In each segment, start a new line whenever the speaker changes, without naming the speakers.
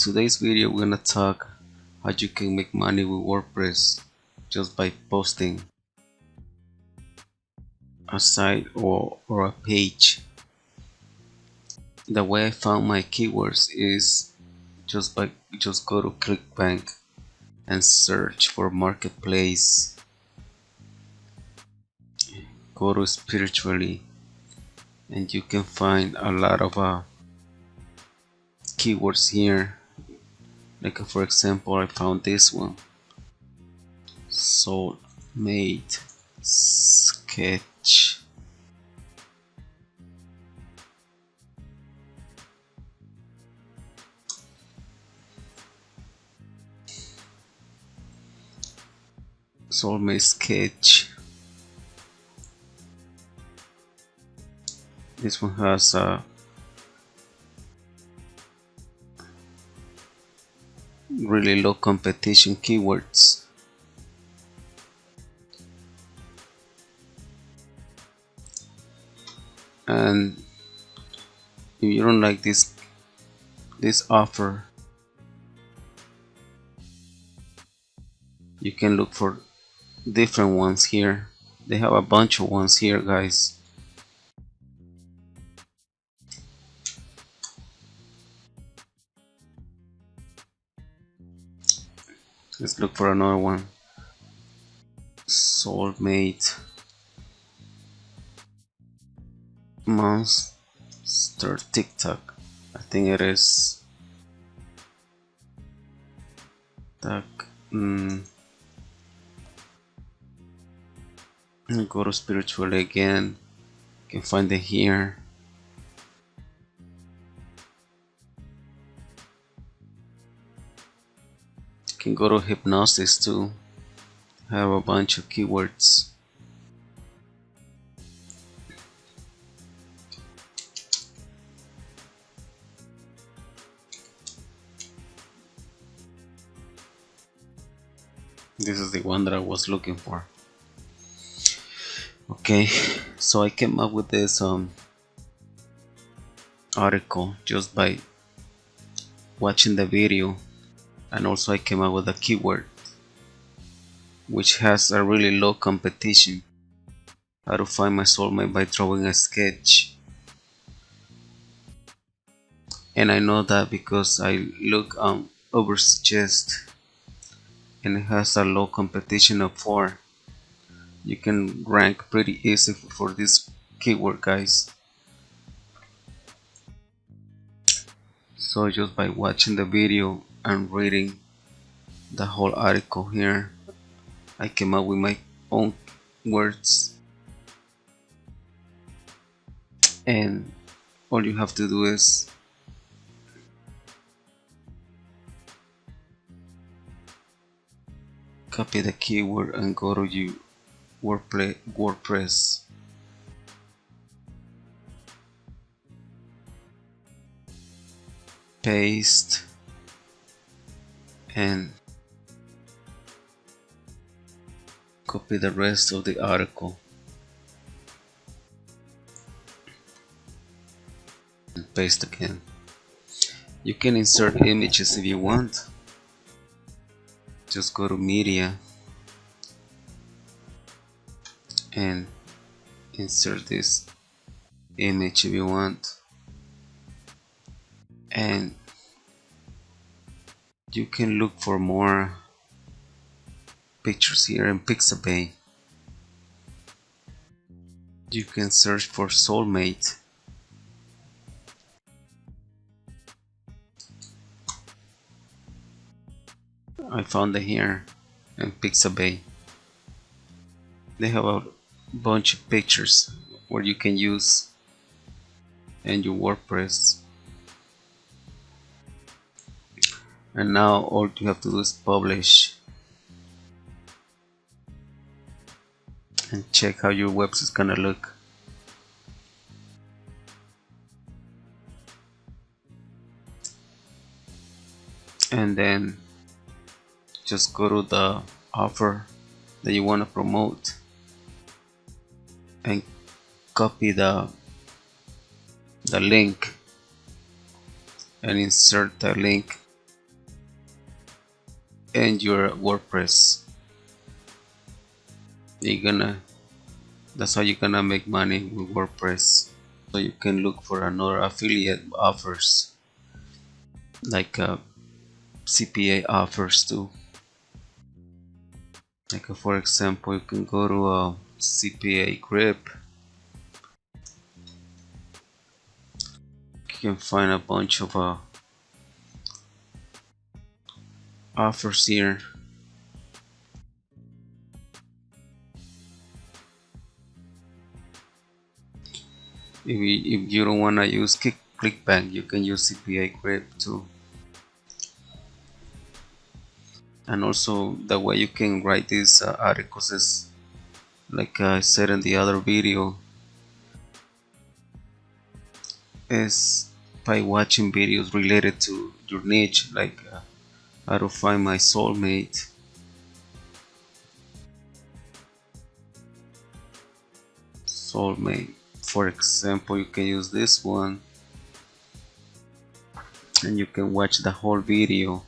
today's video we're gonna talk how you can make money with WordPress just by posting a site or a page. The way I found my keywords is just go to ClickBank and search for marketplace. Go to spiritually and you can find a lot of keywords here. Like for example, I found this one, soulmate sketch. Soulmate sketch. This one has really low competition keywords. And if you don't like this offer, you can look for different ones here. They have a bunch of ones here, guys. Let's look for another one. Soulmate monster TikTok. I think it is. Go to spiritually again. You can find it here. You can go to hypnosis too. Have a bunch of keywords. This is the one that I was looking for. Okay, so I came up with this article just by watching the video, and also I came up with a keyword which has a really low competition. How to find my soulmate by drawing a sketch. And I know that because I look Oversuggest and it has a low competition of 4. You can rank pretty easy for this keyword, guys. So just by watching the video and reading the whole article here, I came up with my own words. And all you have to do is copy the keyword and go to WordPress. Paste and copy the rest of the article and paste again. You can insert images if you want. Just go to media and insert this image if you want, and you can look for more pictures here in Pixabay. You can search for soulmate. I found it here in Pixabay. They have a bunch of pictures where you can use in your WordPress. And now all you have to do is publish and check how your website is gonna look. And then just go to the offer that you want to promote and copy the link and insert the link and your WordPress. That's how you're gonna make money with WordPress. So you can look for another affiliate offers, like CPA offers too. Like for example, you can go to a CPA grip. You can find a bunch of offers here. If you don't want to use clickbank, you can use CPA grip too. And also the way you can write these articles is, like I said in the other video, is by watching videos related to your niche, like how to find my soulmate. For example, you can use this one and you can watch the whole video,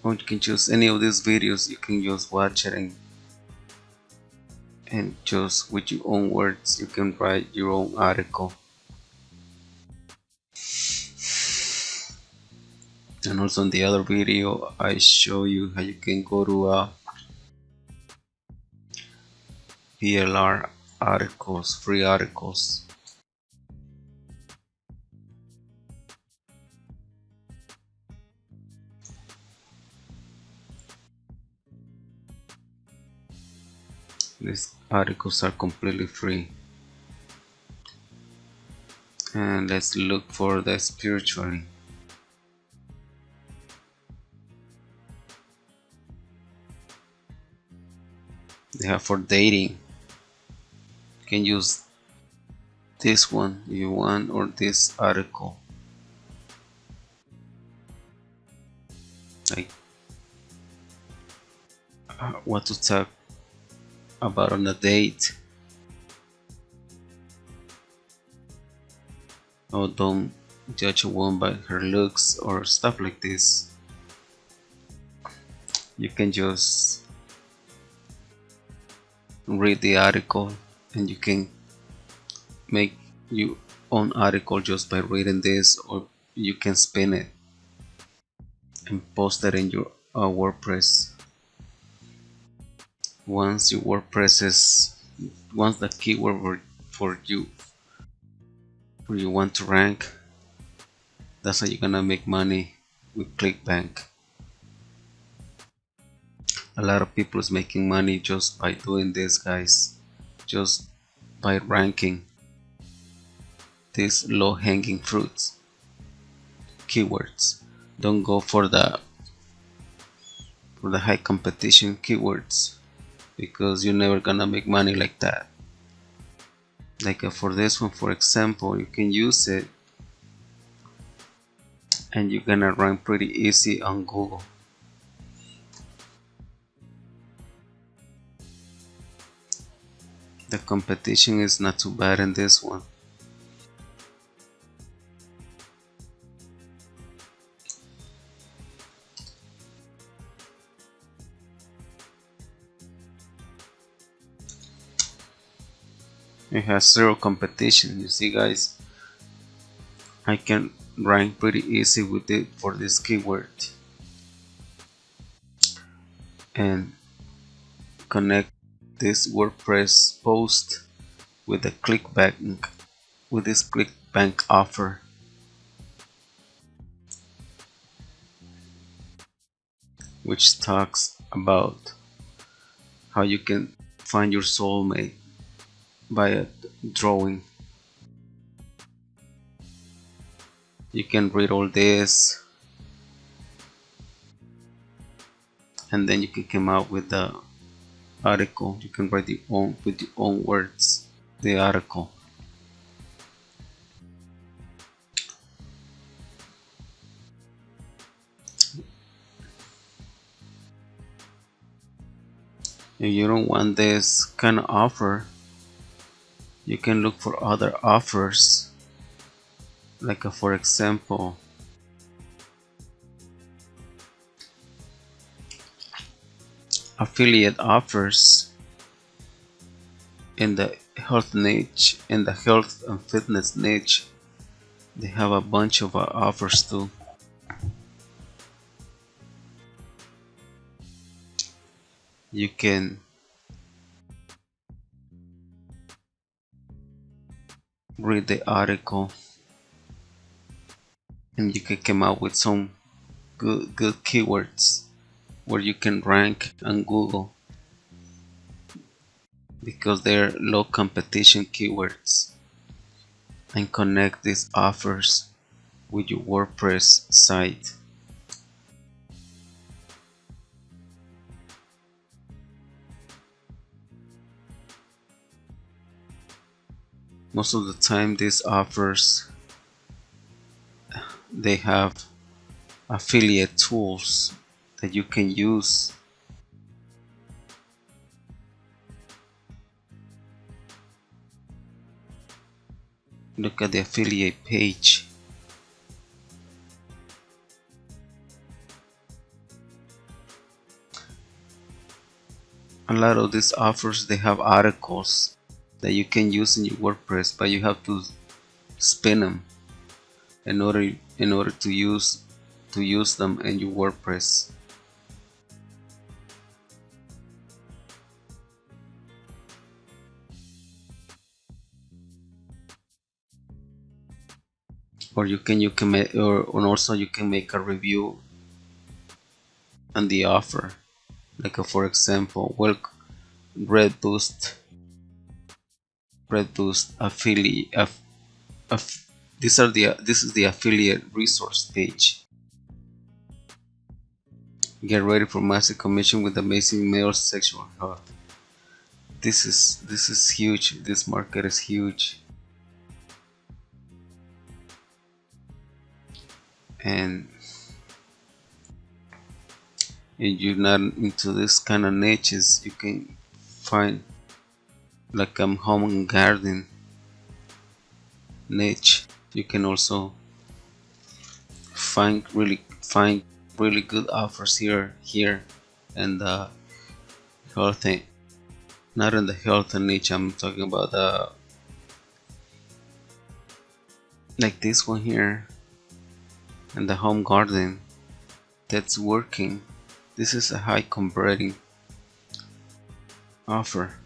or you can choose any of these videos. You can just watch it and just with your own words you can write your own article. And also in the other video I show you how you can go to PLR articles, free articles. These articles are completely free. And let's look for the spiritually. They have for dating. You can use this one if you want, or this article, like what to talk about on a date. Oh, don't judge a woman by her looks or stuff like this. You can just read the article and you can make your own article just by reading this, or you can spin it and post it in your WordPress. Once the keyword for you want to rank, that's how you're gonna make money with clickbank. A lot of people is making money just by doing this, guys, just by ranking these low-hanging fruits keywords. Don't go for the high competition keywords, because you're never gonna make money like that. Like for this one, for example, you can use it and you're gonna rank pretty easy on Google. The competition is not too bad in this one. It has zero competition. You see, guys, I can rank pretty easy with it for this keyword and connect this WordPress post with the clickbank, with this clickbank offer. Which talks about how you can find your soulmate by a drawing. You can read all this and then you can come out with the article. You can write with your own words the article. If you don't want this kind of offer, you can look for other offers, like for example affiliate offers in the health niche, in the health and fitness niche. They have a bunch of offers too. You can read the article and you can come up with some good keywords where you can rank on Google because they're low competition keywords, and connect these offers with your WordPress site. Most of the time these offers, they have affiliate tools that you can use. Look at the affiliate page. A lot of these offers, they have articles that you can use in your WordPress, but you have to spin them in order to use them in your WordPress. Or or also you can make a review on the offer, like for example, Red Boost affiliate. This is the affiliate resource page. Get ready for massive commission with amazing male sexual health. This is huge. This market is huge. And if you're not into this kind of niches, you can find like a home and garden niche. You can also find really good offers here and the health, not in the health niche. I'm talking about like this one here and the home garden that's working. This is a high converting offer.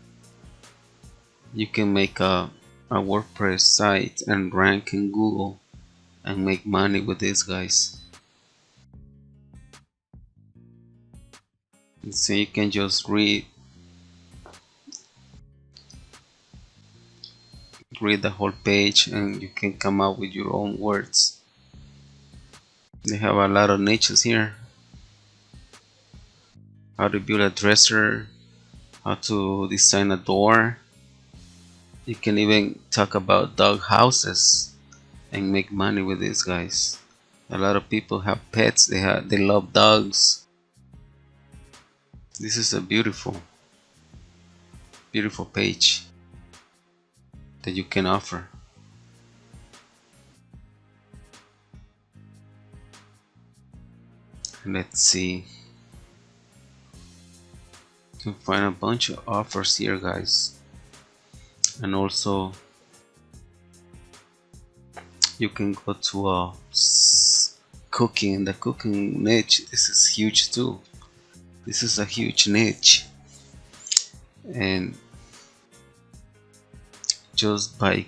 You can make a WordPress site and rank in Google and make money with these guys. And so you can just read the whole page and you can come up with your own words. They have a lot of niches here. How to build a dresser, how to design a door. You can even talk about dog houses and make money with these guys. A lot of people have pets, they love dogs. This is a beautiful page that you can offer. Let's see. You can find a bunch of offers here, guys. And also you can go to the cooking niche. This is huge too. This is a huge niche, and just by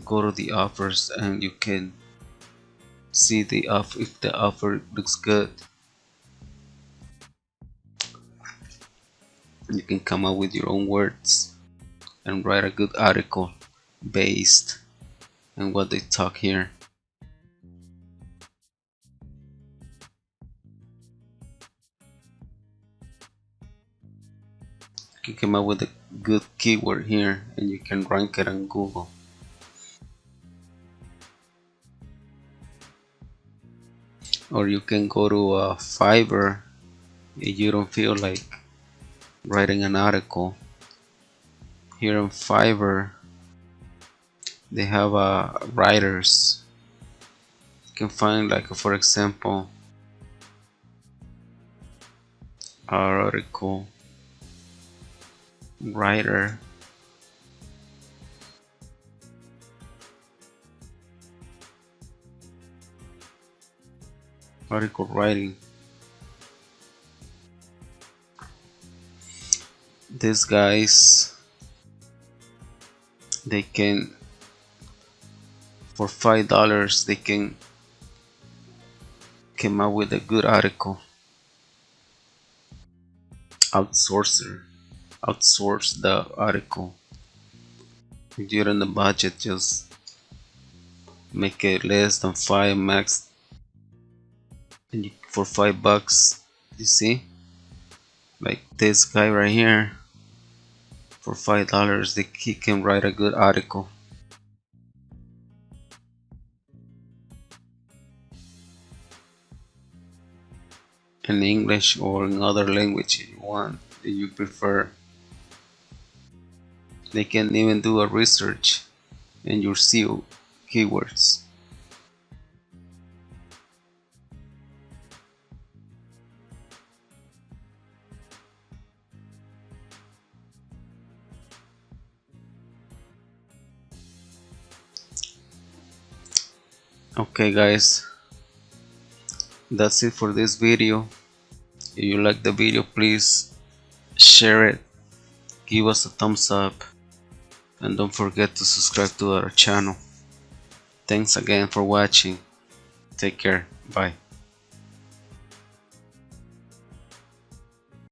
go to the offers and you can see if the offer looks good. You can come up with your own words and write a good article based on what they talk here. You can come up with a good keyword here and you can rank it on Google. Or you can go to Fiverr if you don't feel like writing an article. Here on Fiverr they have writers. You can find, like for example, article writer, article writing. These guys, they can, for $5 they can come up with a good article. Outsource the article. If you're on the budget, just make it less than 5 max, and for $5, you see, like this guy right here, for $5 he can write a good article. In English or in other language you want, that you prefer. They can even do a research in your SEO keywords. Okay guys, that's it for this video. If you like the video, please share it, give us a thumbs up, and don't forget to subscribe to our channel. Thanks again for watching. Take care. Bye.